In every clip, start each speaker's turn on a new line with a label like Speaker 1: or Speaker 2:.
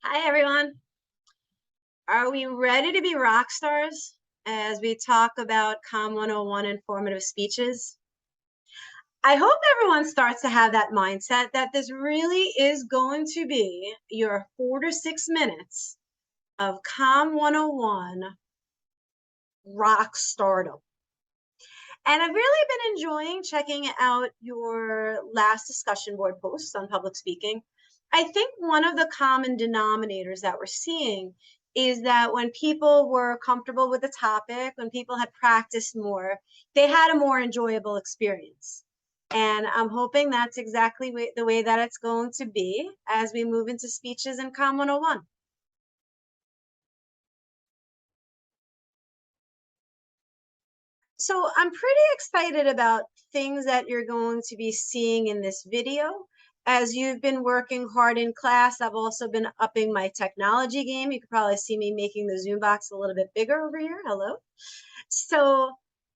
Speaker 1: Hi, everyone. Are we ready to be rock stars as we talk about COM 101 informative speeches? I hope everyone starts to have that mindset that this really is going to be your 4 to 6 minutes of COM 101 rock stardom. And I've really been enjoying checking out your last discussion board posts on public speaking. I think one of the common denominators that we're seeing is that when people were comfortable with the topic, when people had practiced more, they had a more enjoyable experience. And I'm hoping that's exactly the way that it's going to be as we move into speeches in COM 101. So I'm pretty excited about things that you're going to be seeing in this video. As you've been working hard in class, I've also been upping my technology game. You could probably see me making the Zoom box a little bit bigger over here. Hello. So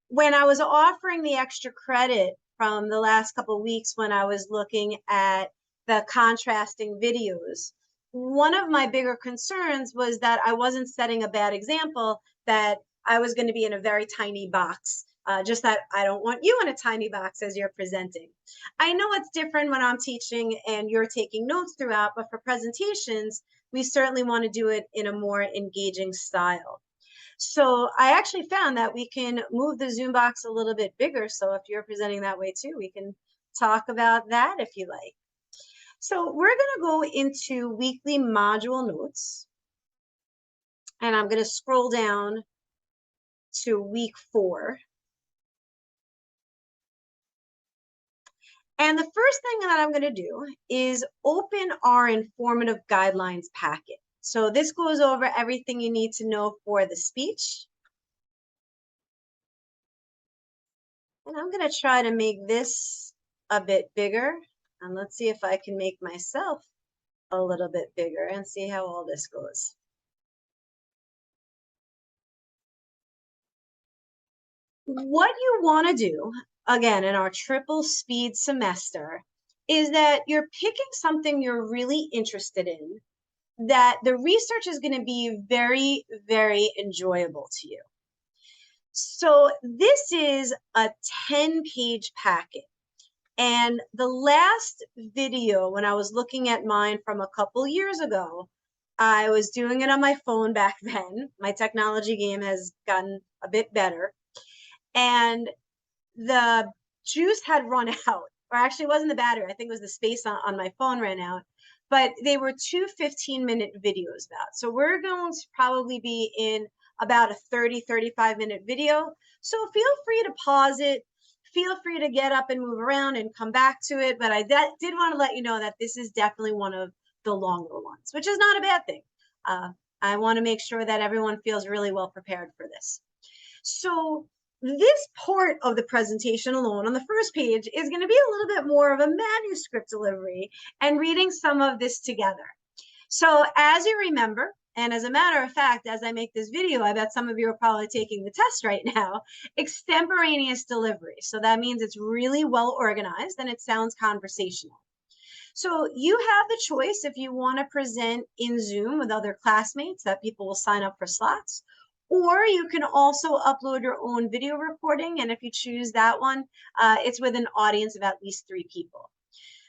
Speaker 1: when I was offering the extra credit from the last couple of weeks when I was looking at the contrasting videos, one of my bigger concerns was that I wasn't setting a bad example, that I was going to be in a very tiny box. Just that I don't want you in a tiny box as you're presenting. I know it's different when I'm teaching and you're taking notes throughout, but for presentations, we certainly want to do it in a more engaging style. So I actually found that we can move the Zoom box a little bit bigger. So if you're presenting that way too, we can talk about that if you like. So we're going to go into weekly module notes. And I'm going to scroll down to week 4. And the first thing that I'm going to do is open our informative guidelines packet. So this goes over everything you need to know for the speech. And I'm going to try to make this a bit bigger. And let's see if I can make myself a little bit bigger and see how all this goes. What you want to do, again, in our triple speed semester, is that you're picking something you're really interested in, that the research is going to be very, very enjoyable to you. So this is a 10-page packet. And the last video, when I was looking at mine from a couple years ago, I was doing it on my phone back then. My technology game has gotten a bit better. And the juice had run out, or actually it wasn't the battery. I think it was the space on my phone ran out. But they were 2 15-minute videos about. So we're going to probably be in about a 35-minute video. So feel free to pause it. Feel free to get up and move around and come back to it. But I did want to let you know that this is definitely one of the longer ones, which is not a bad thing. I want to make sure that everyone feels really well prepared for this. So this part of the presentation alone on the first page is going to be a little bit more of a manuscript delivery and reading some of this together. So as you remember, and as a matter of fact, as I make this video, I bet some of you are probably taking the test right now, extemporaneous delivery. So that means it's really well organized and it sounds conversational. So you have the choice if you want to present in Zoom with other classmates that people will sign up for slots, or you can also upload your own video recording. And if you choose that one, it's with an audience of at least 3 people.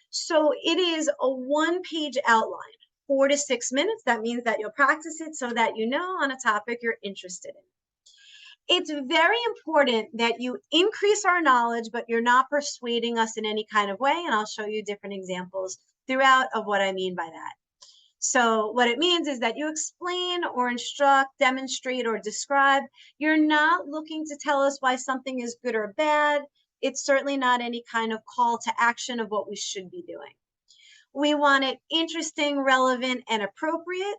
Speaker 1: So it is a 1-page outline, 4 to 6 minutes. That means that you'll practice it so that you know on a topic you're interested in. It's very important that you increase our knowledge, but you're not persuading us in any kind of way. And I'll show you different examples throughout of what I mean by that. So what it means is that you explain or instruct, demonstrate, or describe. You're not looking to tell us why something is good or bad. It's certainly not any kind of call to action of what we should be doing. We want it interesting, relevant, and appropriate.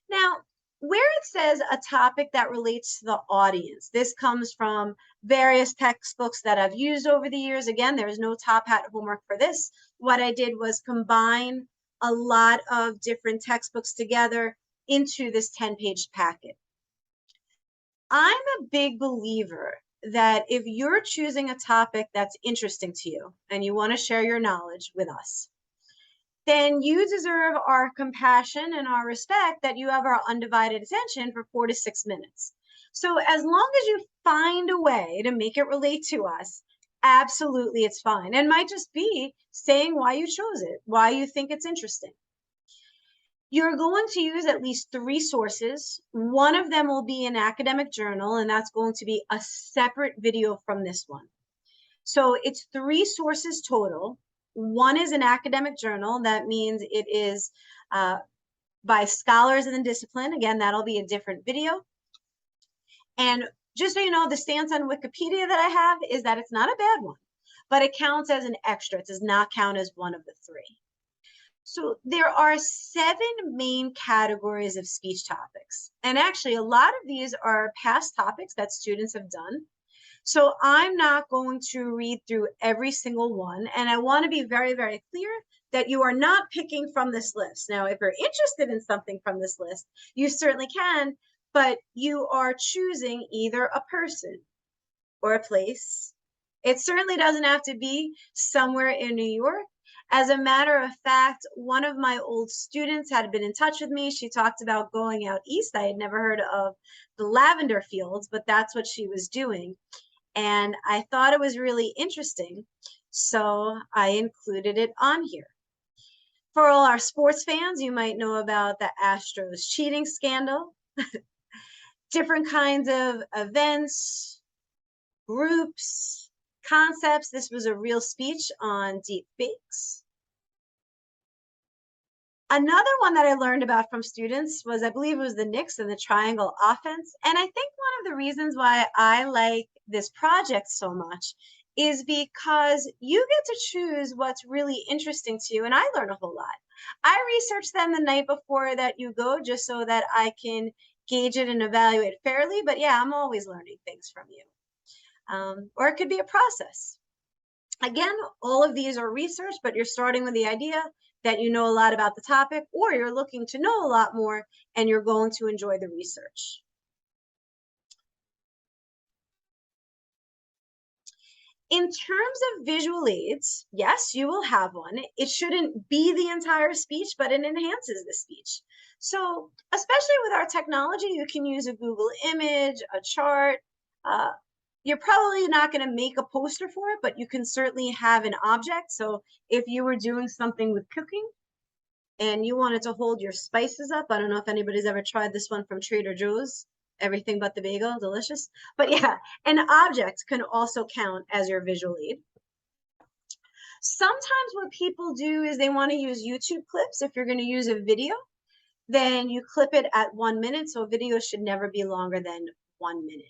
Speaker 1: Now, where it says a topic that relates to the audience, this comes from various textbooks that I've used over the years. Again, there is no top hat homework for this. What I did was combine a lot of different textbooks together into this 10-page packet. I'm a big believer that if you're choosing a topic that's interesting to you and you want to share your knowledge with us, then you deserve our compassion and our respect that you have our undivided attention for 4 to 6 minutes. So as long as you find a way to make it relate to us, absolutely it's fine. And might just be saying why you chose it, why you think it's interesting. You're going to use at least 3 sources. One of them will be an academic journal, and that's going to be a separate video from this one. So it's 3 sources total. One is an academic journal. That means it is by scholars in the discipline. Again, that'll be a different video. And just so you know, the stance on Wikipedia that I have is that it's not a bad one, but it counts as an extra. It does not count as one of the 3. So there are 7 main categories of speech topics. And actually, a lot of these are past topics that students have done. So I'm not going to read through every single one. And I want to be very, very clear that you are not picking from this list. Now, if you're interested in something from this list, you certainly can, but you are choosing either a person or a place. It certainly doesn't have to be somewhere in New York. As a matter of fact, one of my old students had been in touch with me. She talked about going out east. I had never heard of the lavender fields, but that's what she was doing. And I thought it was really interesting, so I included it on here. For all our sports fans, you might know about the Astros cheating scandal, different kinds of events, groups, concepts. This was a real speech on deep fakes. Another one that I learned about from students was, I believe it was the Knicks and the triangle offense. And I think one of the reasons why I like this project so much is because you get to choose what's really interesting to you. And I learn a whole lot. I research them the night before that you go, just so that I can gauge it and evaluate fairly. But yeah, I'm always learning things from you. Or it could be a process. Again, all of these are research, but you're starting with the idea that you know a lot about the topic, or you're looking to know a lot more and you're going to enjoy the research. In terms of visual aids, yes, you will have one. It shouldn't be the entire speech, but it enhances the speech. So especially with our technology, you can use a Google image, a chart. You're probably not going to make a poster for it, but you can certainly have an object. So if you were doing something with cooking and you wanted to hold your spices up, I don't know if anybody's ever tried this one from Trader Joe's, everything but the bagel, delicious. But yeah, an object can also count as your visual aid. Sometimes what people do is they want to use YouTube clips. If you're going to use a video, then you clip it at 1 minute. So a video should never be longer than 1 minute.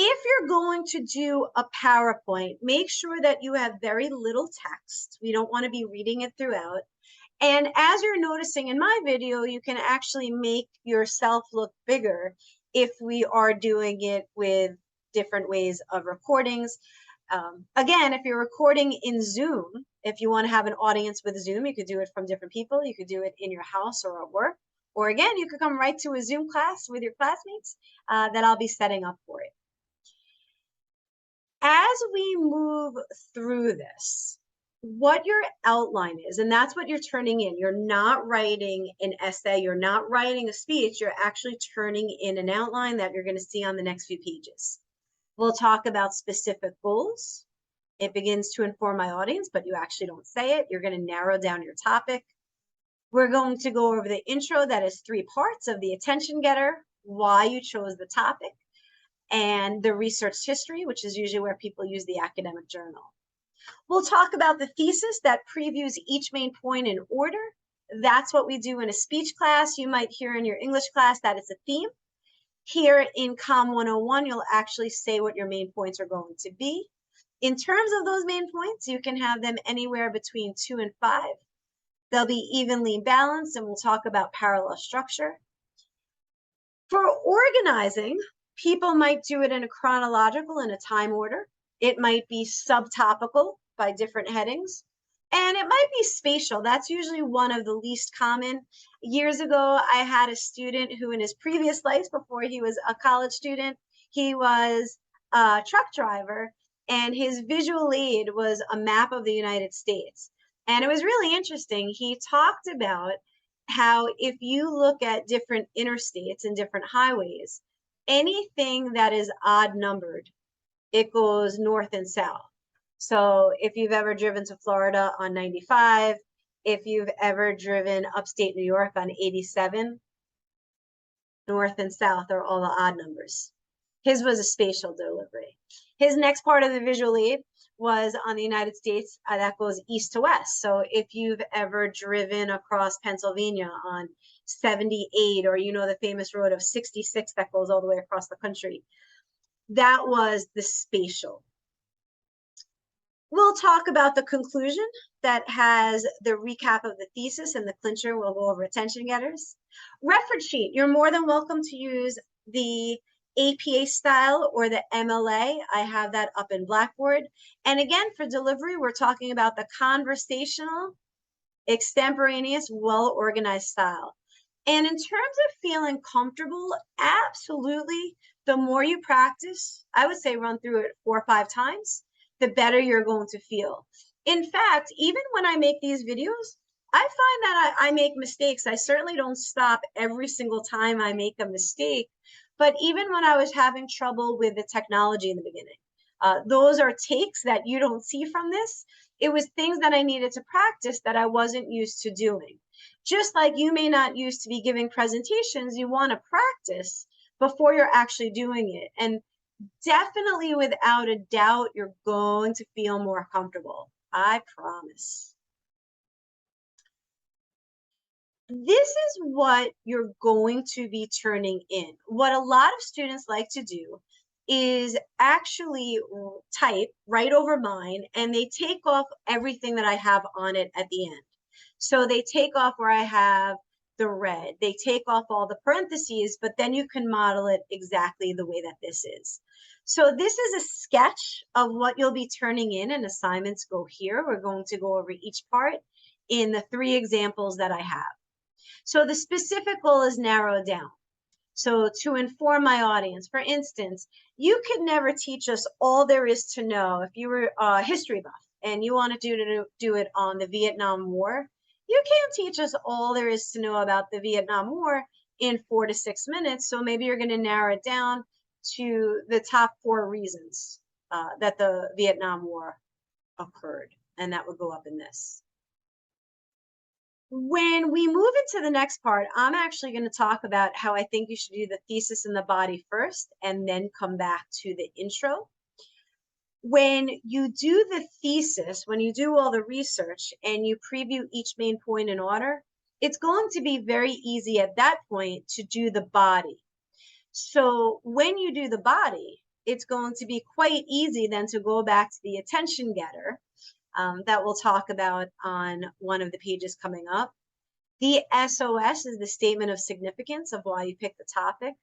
Speaker 1: If you're going to do a PowerPoint, make sure that you have very little text. We don't want to be reading it throughout. And as you're noticing in my video, you can actually make yourself look bigger if we are doing it with different ways of recordings. Again, if you're recording in Zoom, if you want to have an audience with Zoom, you could do it from different people. You could do it in your house or at work. Or again, you could come right to a Zoom class with your classmates that I'll be setting up for it. As we move through this, what your outline is, and that's what you're turning in. You're not writing an essay, you're not writing a speech, you're actually turning in an outline that you're going to see on the next few pages. We'll talk about specific goals. It begins to inform my audience, but you actually don't say it. You're going to narrow down your topic. We're going to go over the intro, that is 3 parts of the attention getter, why you chose the topic, and the research history, which is usually where people use the academic journal. We'll talk about the thesis that previews each main point in order. That's what we do in a speech class. You might hear in your English class that it's a theme. Here in COM 101, you'll actually say what your main points are going to be. In terms of those main points, you can have them anywhere between 2 and 5. They'll be evenly balanced, and we'll talk about parallel structure. For organizing, people might do it in a chronological, in a time order. It might be subtopical by different headings, and it might be spatial. That's usually one of the least common. Years ago, I had a student who in his previous life, before he was a college student, he was a truck driver, and his visual aid was a map of the United States. And it was really interesting. He talked about how if you look at different interstates and different highways, anything that is odd numbered, it goes north and south. So if you've ever driven to Florida on 95, if you've ever driven upstate New York on 87, north and south are all the odd numbers. His was a spatial delivery. His next part of the visual aid was on the United States, that goes east to west. So if you've ever driven across Pennsylvania on 78, or you know the famous road of 66 that goes all the way across the country, that was the spatial. We'll talk about the conclusion that has the recap of the thesis, and the clincher will go over attention getters. Reference sheet, you're more than welcome to use the APA style or the MLA. I have that up in Blackboard. And again, for delivery, we're talking about the conversational, extemporaneous, well-organized style. And in terms of feeling comfortable, absolutely, the more you practice, I would say run through it 4 or 5 times, the better you're going to feel. In fact, even when I make these videos, I find that I make mistakes. I certainly don't stop every single time I make a mistake. But even when I was having trouble with the technology in the beginning, those are takes that you don't see from this. It was things that I needed to practice that I wasn't used to doing. Just like you may not used to be giving presentations, you want to practice before you're actually doing it. And definitely, without a doubt, you're going to feel more comfortable. I promise. This is what you're going to be turning in. What a lot of students like to do is actually type right over mine, and they take off everything that I have on it at the end. So they take off where I have the red, they take off all the parentheses, but then you can model it exactly the way that this is. So this is a sketch of what you'll be turning in, and assignments go here. We're going to go over each part in the 3 examples that I have. So the specific goal is narrowed down. So to inform my audience, for instance, you could never teach us all there is to know. If you were a history buff and you want to do it on the Vietnam War, you can't teach us all there is to know about the Vietnam War in 4 to 6 minutes. So maybe you're going to narrow it down to the top 4 reasons that the Vietnam War occurred, and that would go up in this. When we move into the next part, I'm actually going to talk about how I think you should do the thesis and the body first, and then come back to the intro. When you do the thesis, when you do all the research and you preview each main point in order, it's going to be very easy at that point to do the body. So when you do the body, it's going to be quite easy then to go back to the attention getter, that we'll talk about on one of the pages coming up. The SOS is the statement of significance of why you picked the topic.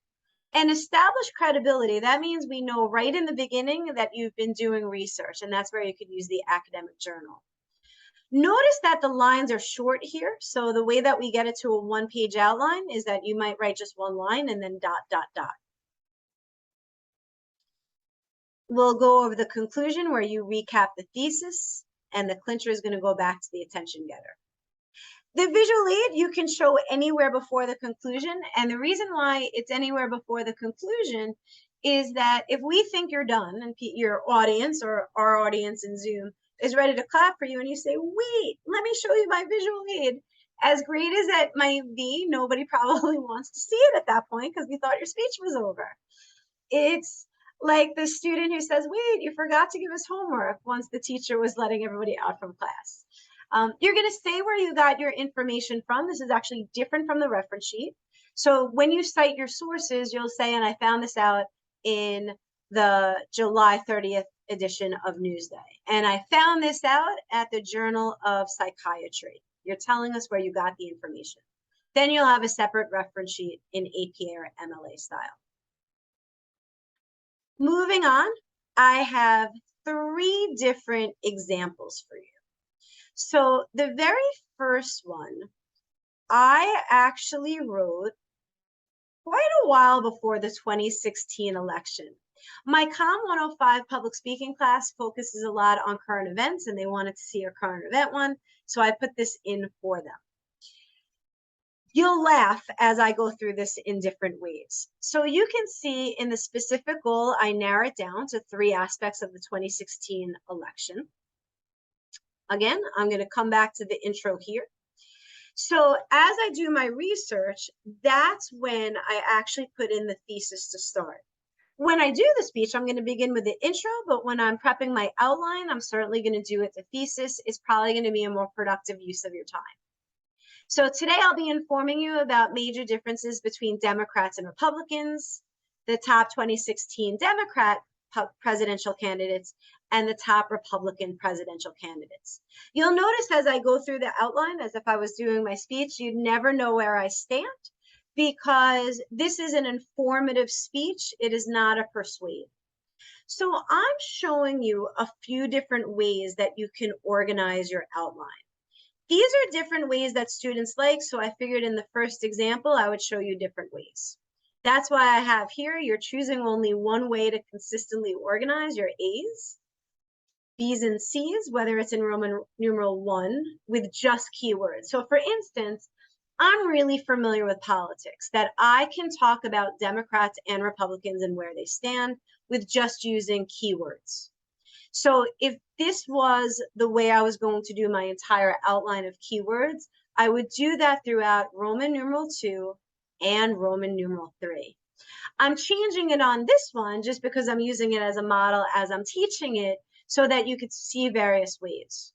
Speaker 1: And establish credibility. That means we know right in the beginning that you've been doing research, and that's where you could use the academic journal. Notice that the lines are short here. So the way that we get it to a 1-page outline is that you might write just 1 line and then ... We'll go over the conclusion where you recap the thesis, and the clincher is going to go back to the attention getter. The visual aid you can show anywhere before the conclusion, and the reason why it's anywhere before the conclusion is that if we think you're done and your audience or our audience in Zoom is ready to clap for you, and you say, wait, let me show you my visual aid, as great as that might be, nobody probably wants to see it at that point because we thought your speech was over. It's like the student who says, wait, you forgot to give us homework once the teacher was letting everybody out from class. You're going to say where you got your information from. This is actually different from the reference sheet. So when you cite your sources, you'll say, and I found this out in the July 30th edition of Newsday. And I found this out at the Journal of Psychiatry. You're telling us where you got the information. Then you'll have a separate reference sheet in APA or MLA style. Moving on, I have 3 different examples for you. So the very first one, I actually wrote quite a while before the 2016 election. My COM 105 public speaking class focuses a lot on current events, and they wanted to see a current event one, so I put this in for them. You'll laugh as I go through this in different ways. So you can see in the specific goal, I narrow it down to 3 aspects of the 2016 election. Again, I'm going to come back to the intro here. So as I do my research, that's when I actually put in the thesis to start. When I do the speech, I'm going to begin with the intro, but when I'm prepping my outline, I'm certainly going to do it the thesis. It's probably going to be a more productive use of your time. So today I'll be informing you about major differences between Democrats and Republicans, the top 2016 Democrat presidential candidates, and the top Republican presidential candidates. You'll notice as I go through the outline, as if I was doing my speech, you'd never know where I stand, because this is an informative speech. It is not a persuade. So I'm showing you a few different ways that you can organize your outline. These are different ways that students like, so I figured in the first example, I would show you different ways. That's why I have here, you're choosing only one way to consistently organize your A's, B's, and C's, whether it's in Roman numeral 1 with just keywords. So for instance, I'm really familiar with politics, that I can talk about Democrats and Republicans and where they stand with just using keywords. So if this was the way I was going to do my entire outline of keywords, I would do that throughout Roman numeral 2 and Roman numeral 3. I'm changing it on this one just because I'm using it as a model as I'm teaching it so that you could see various ways.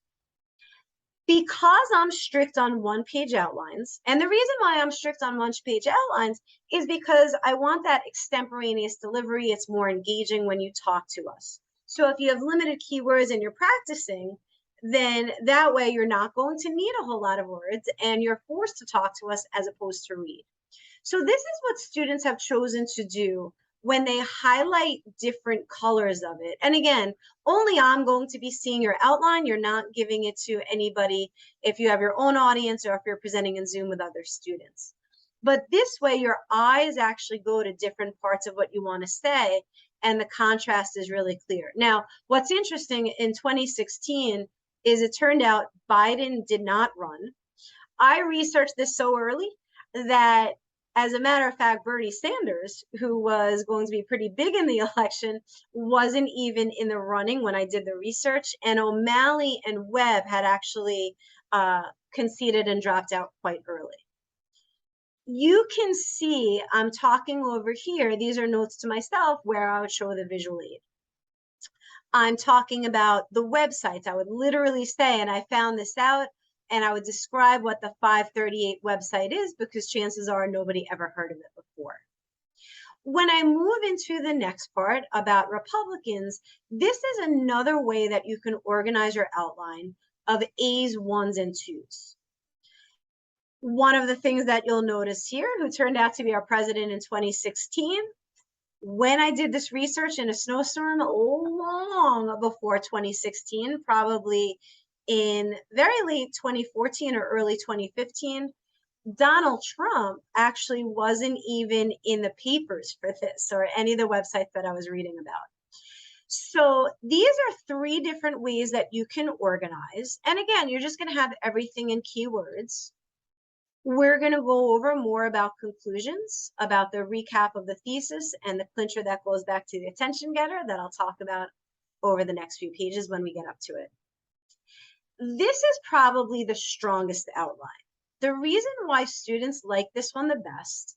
Speaker 1: Because I'm strict on one-page outlines, and the reason why I'm strict on one-page outlines is because I want that extemporaneous delivery. It's more engaging when you talk to us. So if you have limited keywords and you're practicing, then that way you're not going to need a whole lot of words and you're forced to talk to us as opposed to read. So this is what students have chosen to do when they highlight different colors of it. And again, only I'm going to be seeing your outline. You're not giving it to anybody if you have your own audience or if you're presenting in Zoom with other students. But this way, your eyes actually go to different parts of what you want to say, and the contrast is really clear. Now, what's interesting in 2016 is it turned out Biden did not run. I researched this so early that, as a matter of fact, Bernie Sanders, who was going to be pretty big in the election, wasn't even in the running when I did the research. And O'Malley and Webb had actually conceded and dropped out quite early. You can see I'm talking over here. These are notes to myself where I would show the visual aid. I'm talking about the websites. I would literally say, and I found this out, and I would describe what the 538 website is because chances are nobody ever heard of it before. When I move into the next part about Republicans, this is another way that you can organize your outline of A's, 1s, and 2s. One of the things that you'll notice here, who turned out to be our president in 2016, when I did this research in a snowstorm long before 2016, probably in very late 2014 or early 2015, Donald Trump actually wasn't even in the papers for this or any of the websites that I was reading about. So these are 3 different ways that you can organize. And again, you're just going to have everything in keywords. We're going to go over more about conclusions, about the recap of the thesis and the clincher that goes back to the attention getter that I'll talk about over the next few pages when we get up to it. This is probably the strongest outline. The reason why students like this one the best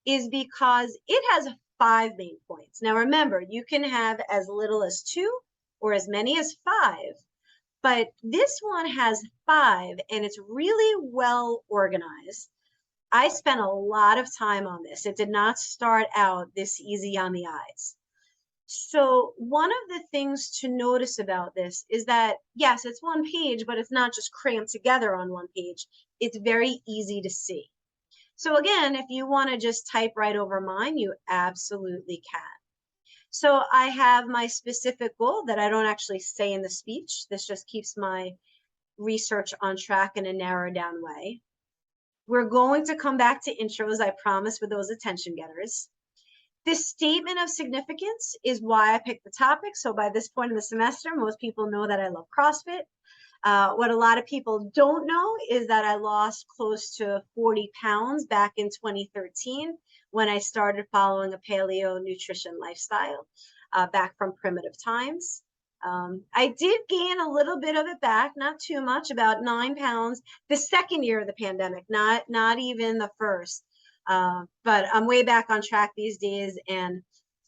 Speaker 1: is because it has 5 main points. Now remember, you can have as little as 2 or as many as 5. But this one has 5 and it's really well organized. I spent a lot of time on this. It did not start out this easy on the eyes. So one of the things to notice about this is that, yes, it's 1 page, but it's not just crammed together on 1 page. It's very easy to see. So again, if you want to just type right over mine, you absolutely can. So I have my specific goal that I don't actually say in the speech. This just keeps my research on track in a narrowed down way. We're going to come back to intros, I promise, with those attention getters. This statement of significance is why I picked the topic. So by this point in the semester, most people know that I love CrossFit. What a lot of people don't know is that I lost close to 40 pounds back in 2013 when I started following a paleo nutrition lifestyle back from primitive times. I did gain a little bit of it back, not too much, about 9 pounds the second year of the pandemic, not even the first. But I'm way back on track these days and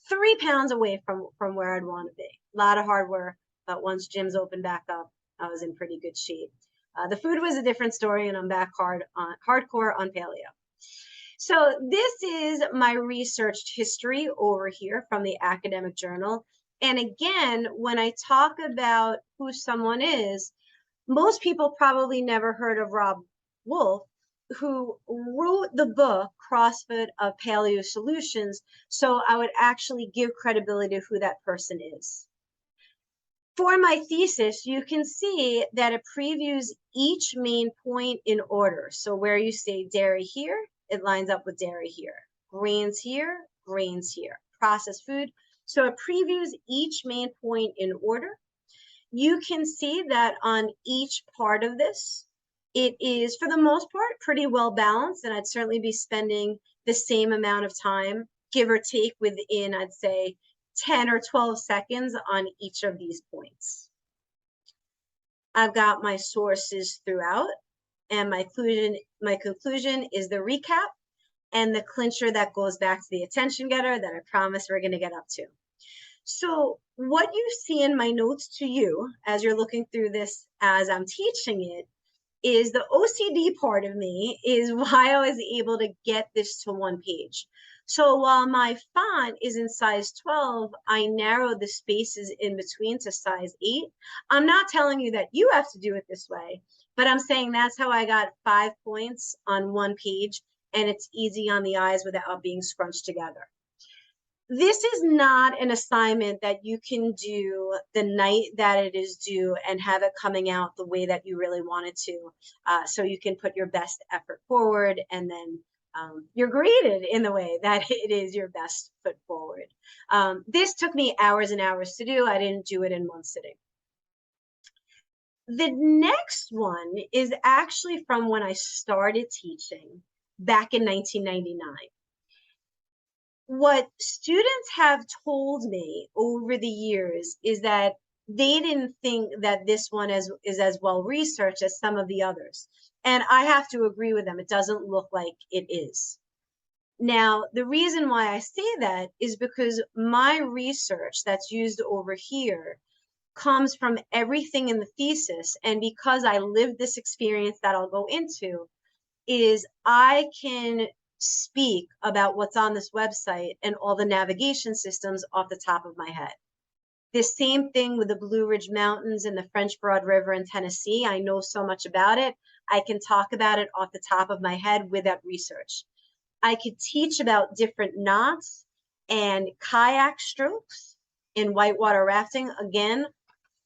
Speaker 1: 3 pounds away from where I'd want to be. A lot of hard work, but once gyms opened back up, I was in pretty good shape. The food was a different story, and I'm back hardcore on paleo. So this is my researched history over here from the academic journal. And again, when I talk about who someone is, most people probably never heard of Robb Wolf, who wrote the book CrossFit of Paleo Solutions. So I would actually give credibility to who that person is. For my thesis, you can see that it previews each main point in order. So where you say dairy here, it lines up with dairy here. Grains here, grains here. Processed food. So it previews each main point in order. You can see that on each part of this, it is, for the most part, pretty well balanced, and I'd certainly be spending the same amount of time, give or take, within, I'd say, 10 or 12 seconds on each of these points. I've got my sources throughout, and my conclusion is the recap and the clincher that goes back to the attention getter that I promise we're going to get up to. So what you see in my notes to you as you're looking through this as I'm teaching it is the OCD part of me is why I was able to get this to one page. So while my font is in size 12, I narrowed the spaces in between to size 8. I'm not telling you that you have to do it this way, but I'm saying that's how I got 5 points on one page, and it's easy on the eyes without being scrunched together. This is not an assignment that you can do the night that it is due and have it coming out the way that you really want it to. So you can put your best effort forward, and then you're graded in the way that it is your best foot forward. This took me hours and hours to do. I didn't do it in one sitting. The next one is actually from when I started teaching back in 1999. What students have told me over the years is that they didn't think that this one is as well researched as some of the others. And I have to agree with them. It doesn't look like it is. Now, the reason why I say that is because my research that's used over here comes from everything in the thesis. And because I lived this experience that I'll go into, is I can speak about what's on this website and all the navigation systems off the top of my head. The same thing with the Blue Ridge Mountains and the French Broad River in Tennessee. I know so much about it. I can talk about it off the top of my head with that research. I could teach about different knots and kayak strokes in whitewater rafting, again,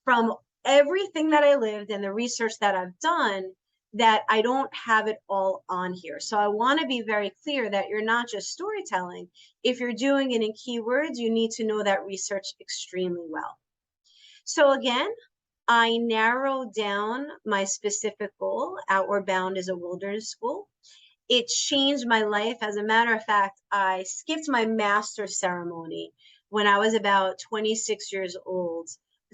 Speaker 1: from everything that I lived and the research that I've done, that I don't have it all on here. So I want to be very clear that you're not just storytelling. If you're doing it in keywords, you need to know that research extremely well. So again, I narrowed down my specific goal. Outward Bound is a wilderness school. It changed my life. As a matter of fact, I skipped my master's ceremony when I was about 26 years old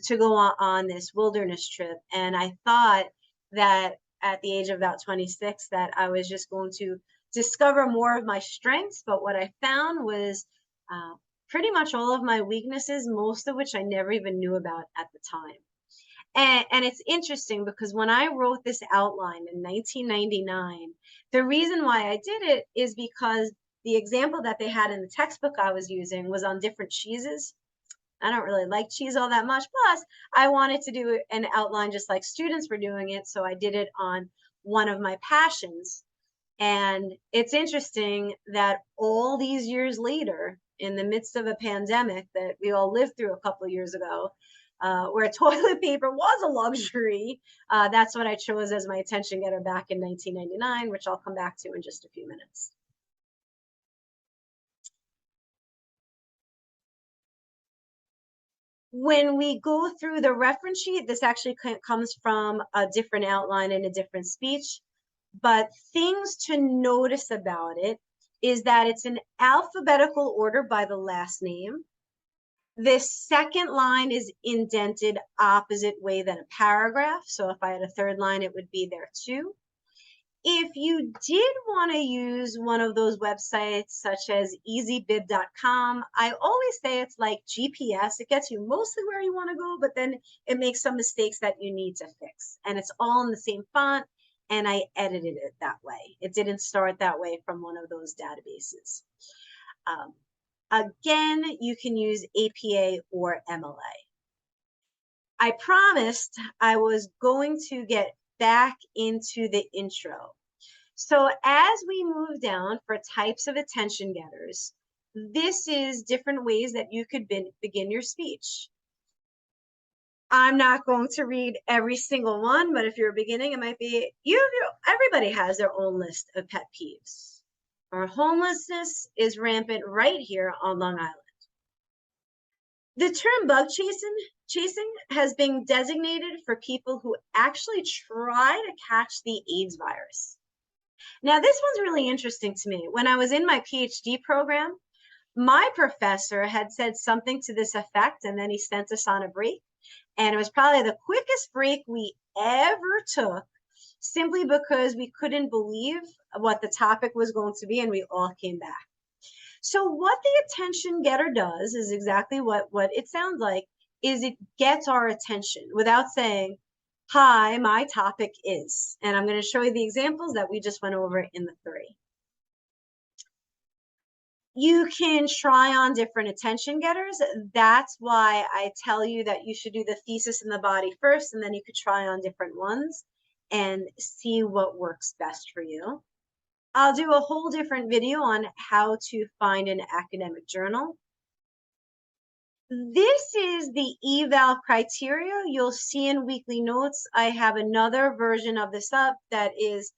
Speaker 1: to go on this wilderness trip. And I thought that at the age of about 26 that I was just going to discover more of my strengths. But what I found was pretty much all of my weaknesses, most of which I never even knew about at the time. And it's interesting because when I wrote this outline in 1999, the reason why I did it is because the example that they had in the textbook I was using was on different cheeses. I don't really like cheese all that much. Plus, I wanted to do an outline just like students were doing it. So I did it on one of my passions. And it's interesting that all these years later, in the midst of a pandemic that we all lived through a couple of years ago, where toilet paper was a luxury, that's what I chose as my attention getter back in 1999, which I'll come back to in just a few minutes. When we go through the reference sheet, this actually comes from a different outline in a different speech, but things to notice about it is that it's in alphabetical order by the last name. This second line is indented opposite way than a paragraph. So if I had a third line, it would be there too. If you did want to use one of those websites such as easybib.com, I always say it's like GPS. It gets you mostly where you want to go, but then it makes some mistakes that you need to fix. And it's all in the same font, and I edited it that way. It didn't start that way from one of those databases. Again, you can use APA or MLA. I promised I was going to get back into the intro. So as we move down for types of attention getters, this is different ways that you could begin your speech. I'm not going to read every single one, but if you're beginning, it might be, everybody has their own list of pet peeves. Our homelessness is rampant right here on Long Island. The term bug chasing has been designated for people who actually try to catch the AIDS virus. Now, this one's really interesting to me. When I was in my PhD program, my professor had said something to this effect, and then he sent us on a break. And it was probably the quickest break we ever took, simply because we couldn't believe what the topic was going to be, and we all came back. So what the attention getter does is exactly what it sounds like, is it gets our attention without saying, hi, my topic is, and I'm going to show you the examples that we just went over in the 3. You can try on different attention getters. That's why I tell you that you should do the thesis and the body first, and then you could try on different ones and see what works best for you. I'll do a whole different video on how to find an academic journal. This is the eval criteria. You'll see in weekly notes, I have another version of this up that is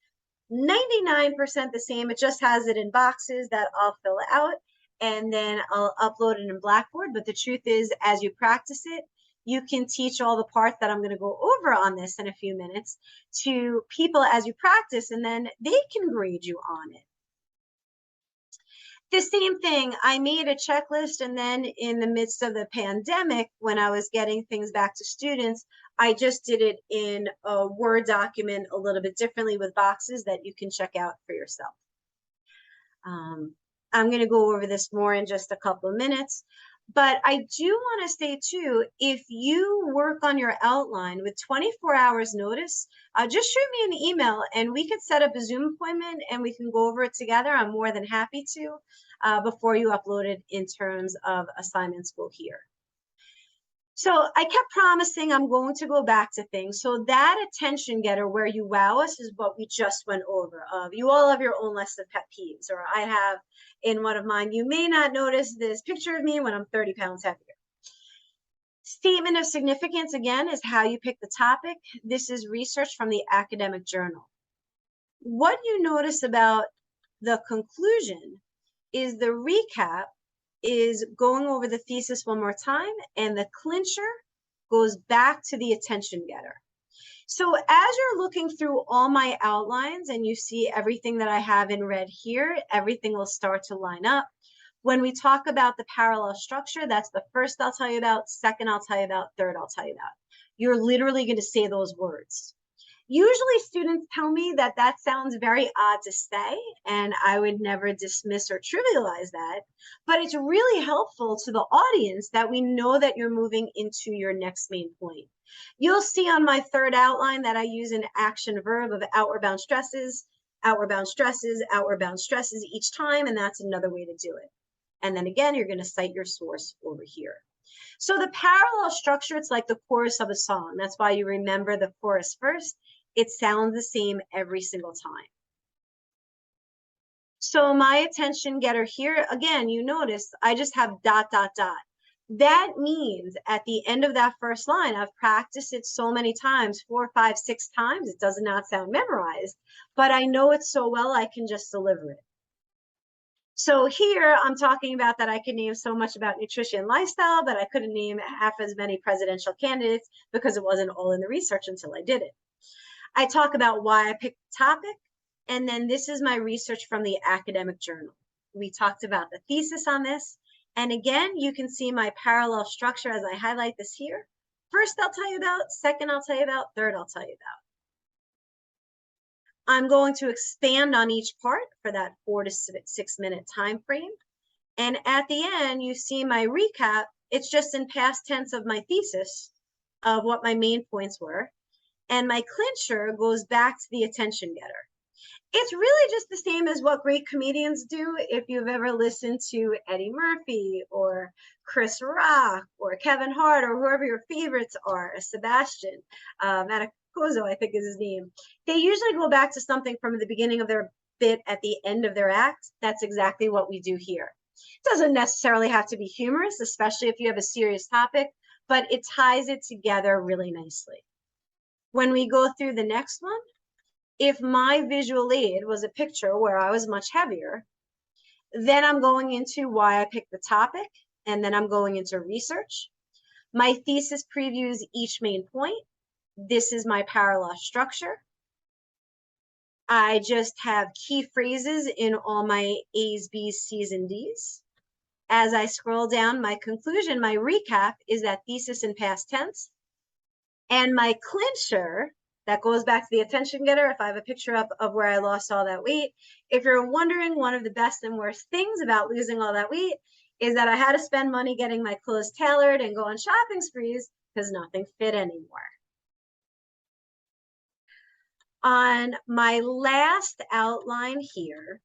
Speaker 1: 99% the same. It just has it in boxes that I'll fill out, and then I'll upload it in Blackboard. But the truth is, as you practice it, you can teach all the parts that I'm going to go over on this in a few minutes to people as you practice, and then they can grade you on it. The same thing, I made a checklist, and then in the midst of the pandemic, when I was getting things back to students, I just did it in a Word document a little bit differently with boxes that you can check out for yourself. I'm going to go over this more in just a couple of minutes, but I do want to say too, if you work on your outline with 24 hours notice, just shoot me an email and we could set up a Zoom appointment and we can go over it together. I'm more than happy to before you upload it in terms of assignments go here. So I kept promising I'm going to go back to things. So that attention getter where you wow us is what we just went over. You all have your own list of pet peeves, or I have in one of mine. You may not notice this picture of me when I'm 30 pounds heavier. Statement of significance, again, is how you pick the topic. This is research from the academic journal. What you notice about the conclusion is the recap is going over the thesis one more time, and the clincher goes back to the attention getter. So as you're looking through all my outlines and you see everything that I have in red here, everything will start to line up. When we talk about the parallel structure, that's the first I'll tell you about, second I'll tell you about, third I'll tell you about. You're literally going to say those words. Usually students tell me that that sounds very odd to say, and I would never dismiss or trivialize that, but it's really helpful to the audience that we know that you're moving into your next main point. You'll see on my third outline that I use an action verb of outward bound stresses, outward bound stresses, outward bound stresses each time, and that's another way to do it. And then again, you're going to cite your source over here. So the parallel structure, it's like the chorus of a song. That's why you remember the chorus first. It sounds the same every single time. So my attention getter here, again, you notice I just have dot, dot, dot. That means at the end of that first line, I've practiced it so many times, 4, 5, 6 times, it does not sound memorized, but I know it so well I can just deliver it. So here I'm talking about that I could name so much about nutrition and lifestyle, but I couldn't name half as many presidential candidates because it wasn't all in the research until I did it. I talk about why I picked the topic, and then this is my research from the academic journal. We talked about the thesis on this, and again, you can see my parallel structure as I highlight this here. First, I'll tell you about, second, I'll tell you about, third, I'll tell you about. I'm going to expand on each part for that 4 to 6 minute time frame. And at the end, you see my recap. It's just in past tense of my thesis of what my main points were. And my clincher goes back to the attention getter. It's really just the same as what great comedians do. If you've ever listened to Eddie Murphy or Chris Rock or Kevin Hart or whoever your favorites are, Sebastian Maniscalco, I think is his name. They usually go back to something from the beginning of their bit at the end of their act. That's exactly what we do here. It doesn't necessarily have to be humorous, especially if you have a serious topic, but it ties it together really nicely. When we go through the next one, if my visual aid was a picture where I was much heavier, then I'm going into why I picked the topic, and then I'm going into research. My thesis previews each main point. This is my parallel structure. I just have key phrases in all my A's, B's, C's, and D's. As I scroll down, my conclusion, my recap is that thesis in past tense. And my clincher, that goes back to the attention getter, if I have a picture up of where I lost all that weight. If you're wondering, one of the best and worst things about losing all that weight is that I had to spend money getting my clothes tailored and go on shopping sprees because nothing fit anymore. On my last outline here,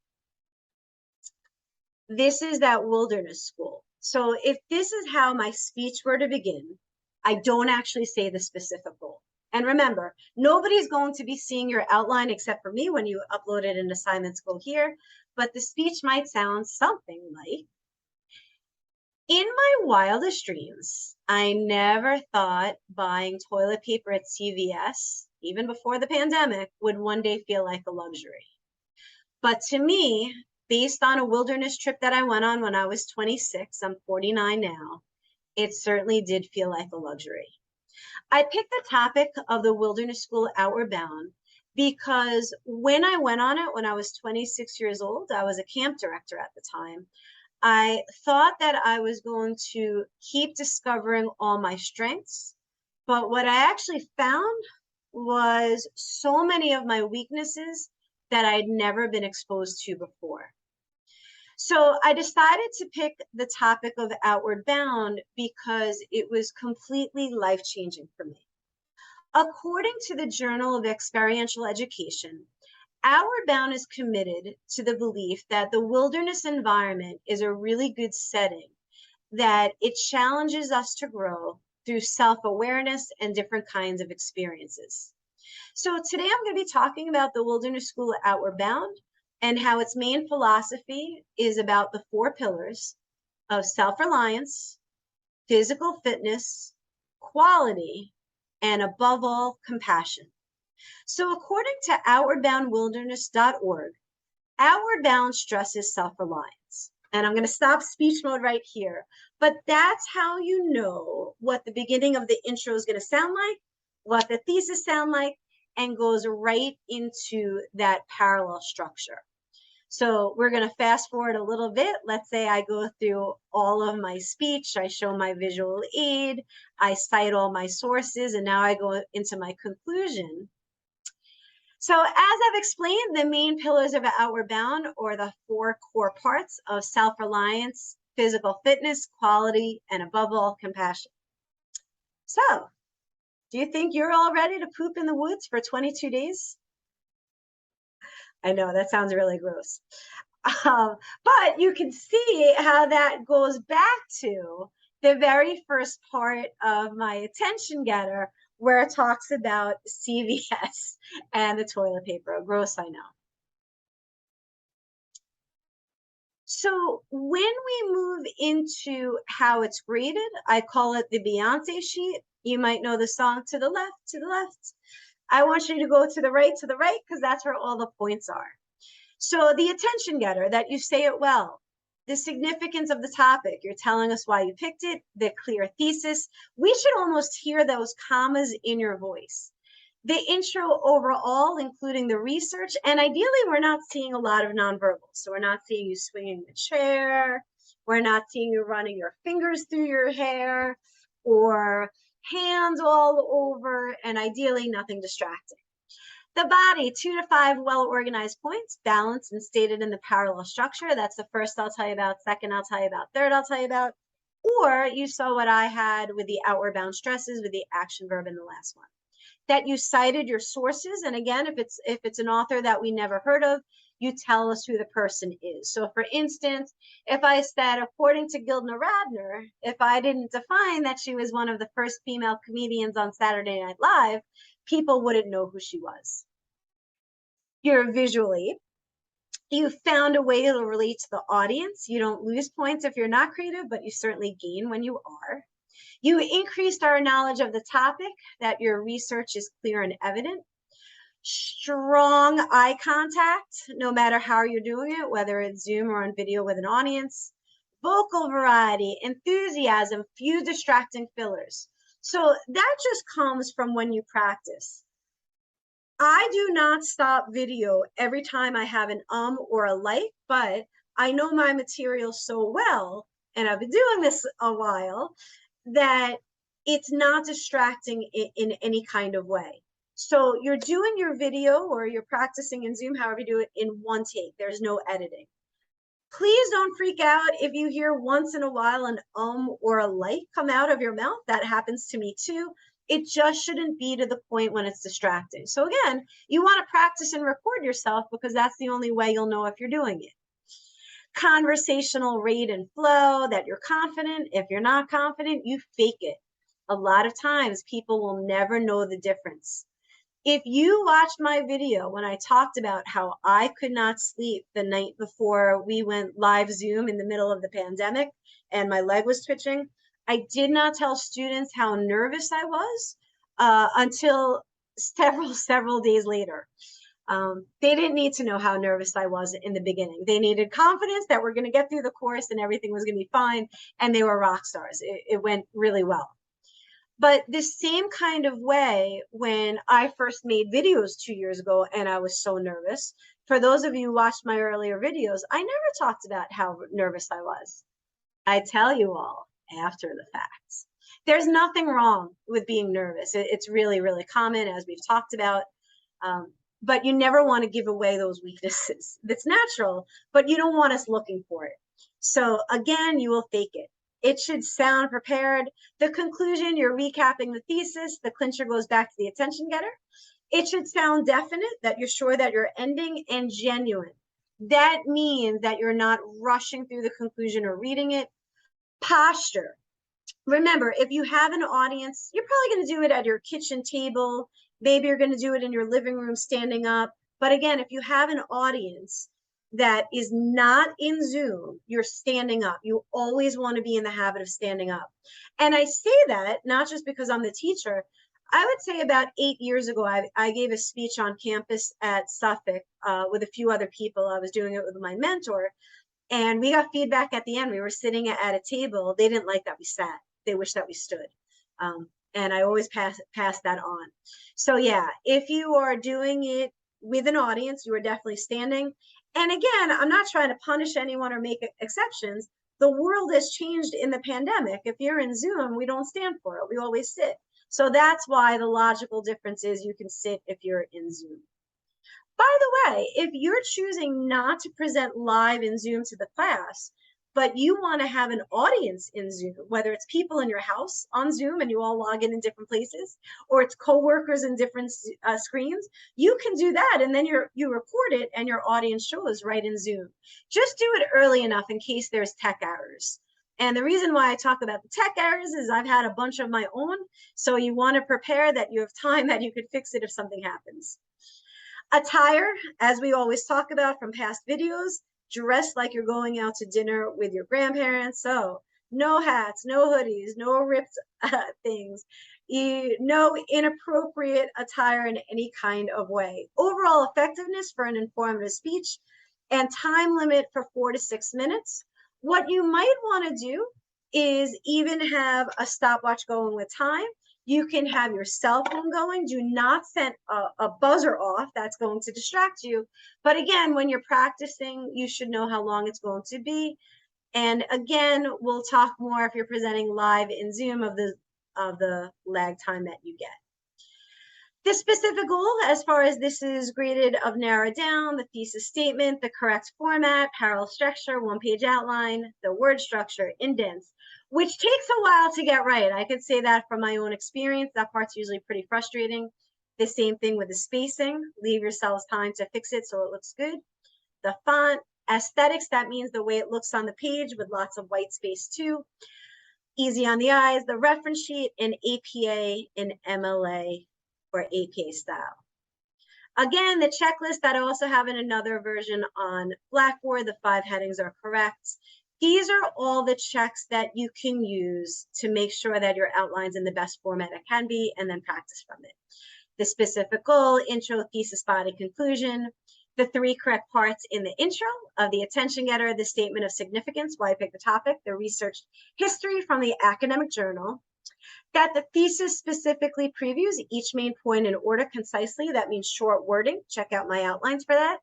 Speaker 1: this is that wilderness school. So if this is how my speech were to begin, I don't actually say the specific goal. And remember, nobody's going to be seeing your outline except for me when you upload it and assignments go here, but the speech might sound something like, in my wildest dreams, I never thought buying toilet paper at CVS, even before the pandemic, would one day feel like a luxury. But to me, based on a wilderness trip that I went on when I was 26, I'm 49 now, it certainly did feel like a luxury. I picked the topic of the wilderness school Outward Bound because when I went on it, when I was 26 years old, I was a camp director at the time. I thought that I was going to keep discovering all my strengths, but what I actually found was so many of my weaknesses that I'd never been exposed to before. So I decided to pick the topic of Outward Bound because it was completely life-changing for me. According to the Journal of Experiential Education, Outward Bound is committed to the belief that the wilderness environment is a really good setting, that it challenges us to grow through self-awareness and different kinds of experiences. So today I'm going to be talking about the Wilderness School Outward Bound and how its main philosophy is about the 4 pillars of self-reliance, physical fitness, quality, and above all, compassion. So according to outwardboundwilderness.org, Outward Bound stresses self-reliance. And I'm going to stop speech mode right here. But that's how you know what the beginning of the intro is going to sound like, what the thesis sound like, and goes right into that parallel structure. So we're going to fast forward a little bit. Let's say I go through all of my speech. I show my visual aid. I cite all my sources. And now I go into my conclusion. So as I've explained, the main pillars of Outward Bound are the 4 core parts of self-reliance, physical fitness, quality, and above all, compassion. So do you think you're all ready to poop in the woods for 22 days? I know that sounds really gross. But you can see how that goes back to the very first part of my attention getter, where it talks about CVS and the toilet paper. Gross, I know. So when we move into how it's graded, I call it the Beyonce sheet. You might know the song To the Left, to the Left. I want you to go to the right, because that's where all the points are. So the attention getter, that you say it well, the significance of the topic. You're telling us why you picked it, the clear thesis. We should almost hear those commas in your voice. The intro overall, including the research, and ideally we're not seeing a lot of nonverbal. So we're not seeing you swinging the chair, we're not seeing you running your fingers through your hair, or hands all over, and ideally nothing distracting. The body, 2 to 5 well-organized points, balanced and stated in the parallel structure. That's the first I'll tell you about, second I'll tell you about, third I'll tell you about. Or you saw what I had with the outward bound stresses with the action verb in the last one. That you cited your sources, and again, if it's an author that we never heard of, you tell us who the person is. So for instance, if I said, according to Gilda Radner, if I didn't define that she was one of the first female comedians on Saturday Night Live, people wouldn't know who she was. You're visually, you found a way to relate to the audience. You don't lose points if you're not creative, but you certainly gain when you are. You increased our knowledge of the topic, that your research is clear and evident. Strong eye contact, no matter how you're doing it, whether it's Zoom or on video with an audience. Vocal variety, enthusiasm, few distracting fillers. So that just comes from when you practice. I do not stop video every time I have an or a like, but I know my material so well, and I've been doing this a while, that it's not distracting in any kind of way. So you're doing your video or you're practicing in Zoom, however you do it, in one take. There's no editing. Please don't freak out if you hear once in a while an or a like come out of your mouth. That happens to me too. It just shouldn't be to the point when it's distracting. So again, you want to practice and record yourself because that's the only way you'll know if you're doing it. Conversational rate and flow, that you're confident. If you're not confident, you fake it. A lot of times people will never know the difference. If you watched my video when I talked about how I could not sleep the night before we went live Zoom in the middle of the pandemic and my leg was twitching, I did not tell students how nervous I was until several days later. They didn't need to know how nervous I was in the beginning. They needed confidence that we're going to get through the course and everything was going to be fine. And they were rock stars. It went really well. But the same kind of way, when I first made videos 2 years ago and I was so nervous, for those of you who watched my earlier videos, I never talked about how nervous I was. I tell you all after the fact. There's nothing wrong with being nervous. It's really, really common, as we've talked about. But you never want to give away those weaknesses. That's natural, but you don't want us looking for it. So again, you will fake it. It should sound prepared. The conclusion, you're recapping the thesis. The clincher goes back to the attention getter. It should sound definite, that you're sure that you're ending, and genuine. That means that you're not rushing through the conclusion or reading it. Posture. Remember, if you have an audience, you're probably going to do it at your kitchen table. Maybe you're going to do it in your living room standing up. But again, if you have an audience that is not in Zoom, you're standing up. You always want to be in the habit of standing up. And I say that not just because I'm the teacher. I would say about 8 years ago, I gave a speech on campus at Suffolk with a few other people. I was doing it with my mentor. And we got feedback at the end. We were sitting at a table. They didn't like that we sat. They wished that we stood. And I always pass that on. So yeah, if you are doing it with an audience, you are definitely standing. And again, I'm not trying to punish anyone or make exceptions. The world has changed in the pandemic. If you're in Zoom, we don't stand for it. We always sit. So that's why the logical difference is you can sit if you're in Zoom. By the way, if you're choosing not to present live in Zoom to the class, but you want to have an audience in Zoom, whether it's people in your house on Zoom and you all log in different places, or it's coworkers in different screens, you can do that. And then you record it and your audience shows right in Zoom. Just do it early enough in case there's tech errors. And the reason why I talk about the tech errors is I've had a bunch of my own. So you want to prepare that you have time that you could fix it if something happens. Attire, as we always talk about from past videos, dress like you're going out to dinner with your grandparents. So no hats, no hoodies, no ripped things, no inappropriate attire in any kind of way. Overall effectiveness for an informative speech, and time limit for 4 to 6 minutes. What you might want to do is even have a stopwatch going with time. You can have your cell phone going. Do not set a buzzer off. That's going to distract you. But again, when you're practicing, you should know how long it's going to be. And again, we'll talk more if you're presenting live in Zoom of the lag time that you get. The specific goal, as far as this is graded of narrowed down, the thesis statement, the correct format, parallel structure, one-page outline, the word structure, indents, which takes a while to get right. I could say that from my own experience. That part's usually pretty frustrating. The same thing with the spacing. Leave yourselves time to fix it so it looks good. The font, aesthetics, that means the way it looks on the page with lots of white space too. Easy on the eyes, the reference sheet, and APA and MLA or APA style. Again, the checklist that I also have in another version on Blackboard, the 5 headings are correct. These are all the checks that you can use to make sure that your outline's in the best format it can be, and then practice from it. The specific goal, intro, thesis, body, conclusion, the 3 correct parts in the intro of the attention getter, the statement of significance, why I picked the topic, the research history from the academic journal, that the thesis specifically previews each main point in order concisely. That means short wording. Check out my outlines for that.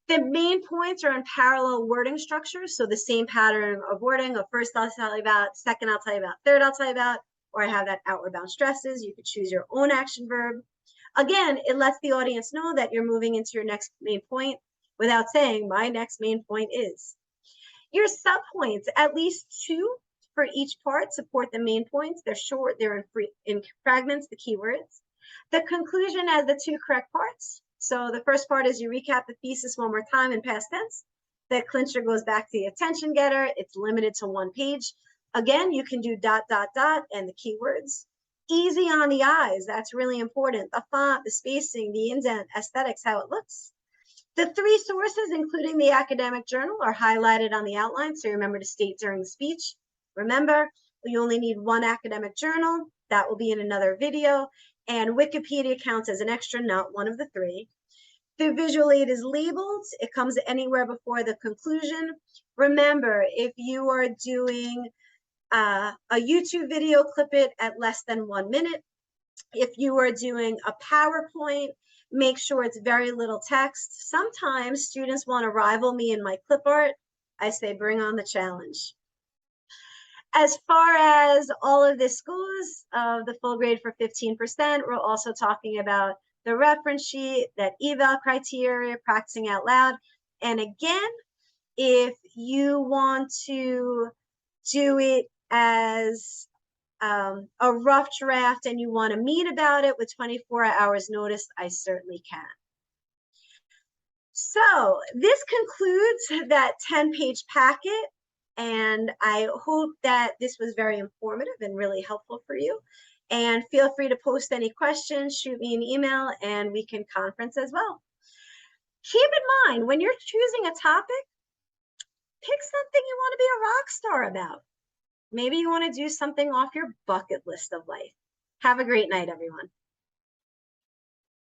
Speaker 1: The main points are in parallel wording structures. So the same pattern of wording of first I'll tell you about, second I'll tell you about, third I'll tell you about, or I have that outward bound stresses. You could choose your own action verb. Again, it lets the audience know that you're moving into your next main point without saying my next main point is. Your subpoints, at least 2 for each part, support the main points. They're short, they're in fragments, the keywords. The conclusion has the 2 correct parts. So the first part is you recap the thesis one more time in past tense. The clincher goes back to the attention getter. It's limited to 1 page. Again, you can do ... and the keywords. Easy on the eyes, that's really important. The font, the spacing, the indent, aesthetics, how it looks. The 3 sources, including the academic journal, are highlighted on the outline, so remember to state during the speech. Remember, you only need 1 academic journal. That will be in another video. And Wikipedia counts as an extra, not one of the 3. The visual aid is labeled. It comes anywhere before the conclusion. Remember, if you are doing a YouTube video, clip it at less than 1 minute. If you are doing a PowerPoint, make sure it's very little text. Sometimes students want to rival me in my clip art. I say, bring on the challenge. As far as all of this goes, the full grade for 15%, we're also talking about the reference sheet, that eval criteria, practicing out loud. And again, if you want to do it as a rough draft and you want to meet about it with 24 hours notice, I certainly can. So this concludes that 10-page packet, and I hope that this was very informative and really helpful for you. And feel free to post any questions, shoot me an email, and we can conference as well. Keep in mind, when you're choosing a topic, pick something you want to be a rock star about. Maybe you want to do something off your bucket list of life. Have a great night, everyone.